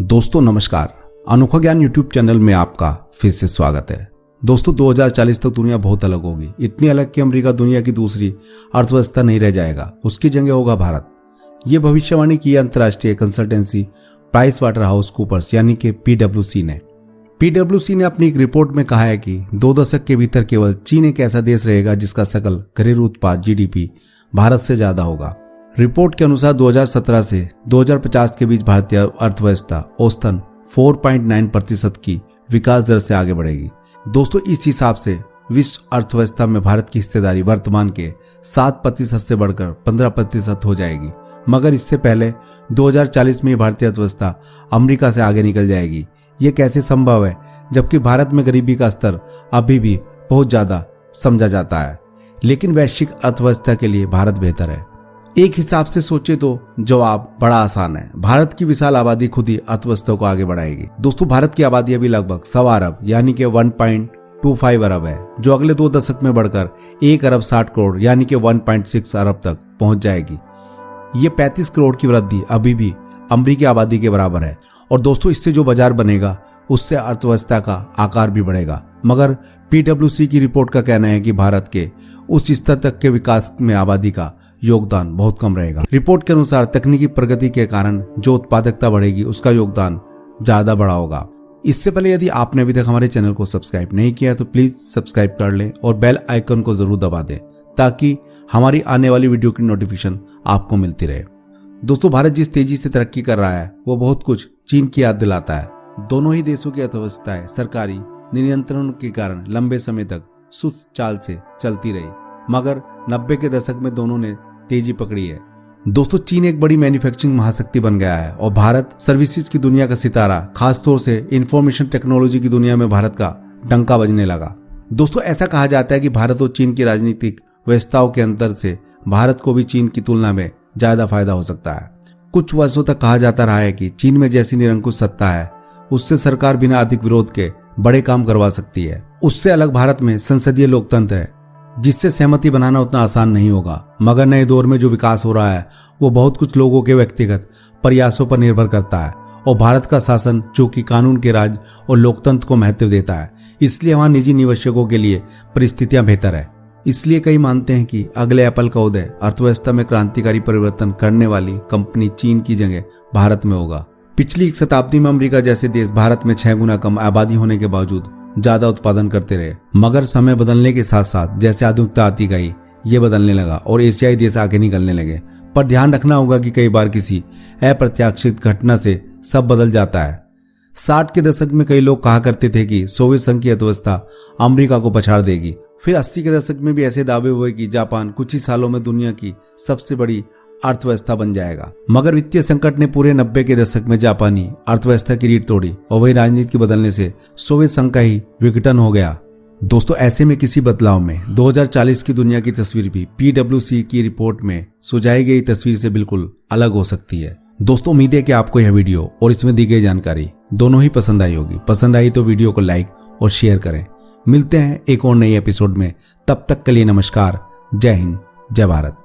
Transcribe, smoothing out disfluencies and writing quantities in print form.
दोस्तों नमस्कार, अनोखा ज्ञान यूट्यूब चैनल में आपका फिर से स्वागत है। दोस्तों 2040 तक दुनिया बहुत अलग होगी, इतनी अलग कि अमेरिका दुनिया की दूसरी अर्थव्यवस्था नहीं रह जाएगा, उसकी जगह होगा भारत। ये भविष्यवाणी की अंतर्राष्ट्रीय consultancy PricewaterhouseCoopers यानी कि PwC ने। PwC ने अपनी एक रिपोर्ट में कहा है कि 2 दशक के भीतर केवल चीन एक ऐसा देश रहेगा जिसका सकल घरेलू उत्पाद GDP भारत से ज्यादा होगा। रिपोर्ट के अनुसार 2017 से 2050 के बीच भारतीय अर्थव्यवस्था औसतन 4.9% की विकास दर से आगे बढ़ेगी। दोस्तों इस हिसाब से विश्व अर्थव्यवस्था में भारत की हिस्सेदारी वर्तमान के 7% से बढ़कर 15% हो जाएगी। मगर इससे पहले 2040 में भारतीय अर्थव्यवस्था अमेरिका से आगे निकल जाएगी। ये कैसे संभव है जबकि भारत में गरीबी का स्तर अभी भी बहुत ज्यादा समझा जाता है, लेकिन वैश्विक अर्थव्यवस्था के लिए भारत बेहतर है। एक हिसाब से सोचे तो जवाब बड़ा आसान है, भारत की विशाल आबादी खुद ही अर्थव्यवस्था को आगे बढ़ाएगी। दोस्तों भारत की आबादी अभी लगभग 1.25 अरब यानी कि 1.25 अरब है, जो अगले 2 दशक में बढ़कर 1 अरब 60 करोड़ यानी कि 1.6 अरब तक पहुंच जाएगी। ये 35 करोड़ की वृद्धि अभी भी अमेरिकी आबादी के बराबर है। और दोस्तों इससे जो बाजार बनेगा उससे अर्थव्यवस्था का आकार भी बढ़ेगा। मगर PwC की रिपोर्ट का कहना है कि भारत के उस स्तर तक के विकास में आबादी का योगदान बहुत कम रहेगा। रिपोर्ट के अनुसार तकनीकी प्रगति के कारण जो उत्पादकता बढ़ेगी उसका योगदान ज्यादा बड़ा होगा। इससे पहले यदि आपने अभी तक हमारे चैनल को सब्सक्राइब नहीं किया तो प्लीज सब्सक्राइब कर लें और बेल आइकन को जरूर दबा दें ताकि हमारी आने वाली वीडियो की नोटिफिकेशन आपको मिलती रहे। दोस्तों भारत जिस तेजी से तरक्की कर रहा है वो बहुत कुछ चीन की याद दिलाता है। दोनों ही देशों की अर्थव्यवस्थाएं सरकारी नियंत्रण के कारण लंबे समय तक सुस्त चाल से चलती रही, मगर 90 के दशक में दोनों ने तेजी पकड़ी है। दोस्तों चीन एक बड़ी मैन्युफैक्चरिंग महाशक्ति बन गया है और भारत सर्विसेज की दुनिया का सितारा, खासतौर से इंफॉर्मेशन टेक्नोलॉजी की दुनिया में भारत का डंका बजने लगा। दोस्तों ऐसा कहा जाता है कि भारत और चीन की राजनीतिक व्यवस्थाओं के अंतर से भारत को भी चीन की तुलना में ज्यादा फायदा हो सकता है। कुछ वर्षों तक कहा जाता रहा है कि चीन में जैसी निरंकुश सत्ता है उससे सरकार बिना अधिक विरोध के बड़े काम करवा सकती है। उससे अलग भारत में संसदीय लोकतंत्र है जिससे सहमति बनाना उतना आसान नहीं होगा। मगर नए दौर में जो विकास हो रहा है वो बहुत कुछ लोगों के व्यक्तिगत प्रयासों पर निर्भर करता है और भारत का शासन जो कि कानून के राज और लोकतंत्र को महत्व देता है, इसलिए वहां निजी निवेशकों के लिए परिस्थितियां बेहतर है। इसलिए कई मानते हैं कि अगले एप्पल का उदय अर्थव्यवस्था में क्रांतिकारी परिवर्तन करने वाली कंपनी चीन की जगह भारत में होगा। पिछली 1 शताब्दी में अमेरिका जैसे देश भारत में 6 गुना कम आबादी होने के बावजूद ज्यादा उत्पादन करते रहे, मगर समय बदलने के साथ साथ जैसे आधुनिकता आती गई ये बदलने लगा और एशियाई देश आगे निकलने लगे। पर ध्यान रखना होगा कि कई बार किसी अप्रत्याशित घटना से सब बदल जाता है। 60 के दशक में कई लोग कहा करते थे कि सोवियत संघ की अर्थव्यवस्था अमेरिका को पछाड़ देगी। फिर 80 के दशक में भी ऐसे दावे हुए कि जापान कुछ ही सालों में दुनिया की सबसे बड़ी अर्थव्यवस्था बन जाएगा। मगर वित्तीय संकट ने पूरे 90 के दशक में जापानी अर्थव्यवस्था की रीढ़ तोड़ी और वही राजनीति के बदलने से सोवियत संघ का ही विघटन हो गया। दोस्तों ऐसे में किसी बदलाव में 2040 की दुनिया की तस्वीर भी PwC की रिपोर्ट में सुझाई गई तस्वीर से बिल्कुल अलग हो सकती है। दोस्तों उम्मीद है कि आपको यह वीडियो और इसमें दी गई जानकारी दोनों ही पसंद आई होगी। पसंद आई तो वीडियो को लाइक और शेयर करें। मिलते हैं एक और नई एपिसोड में, तब तक के लिए नमस्कार। जय हिंद, जय भारत।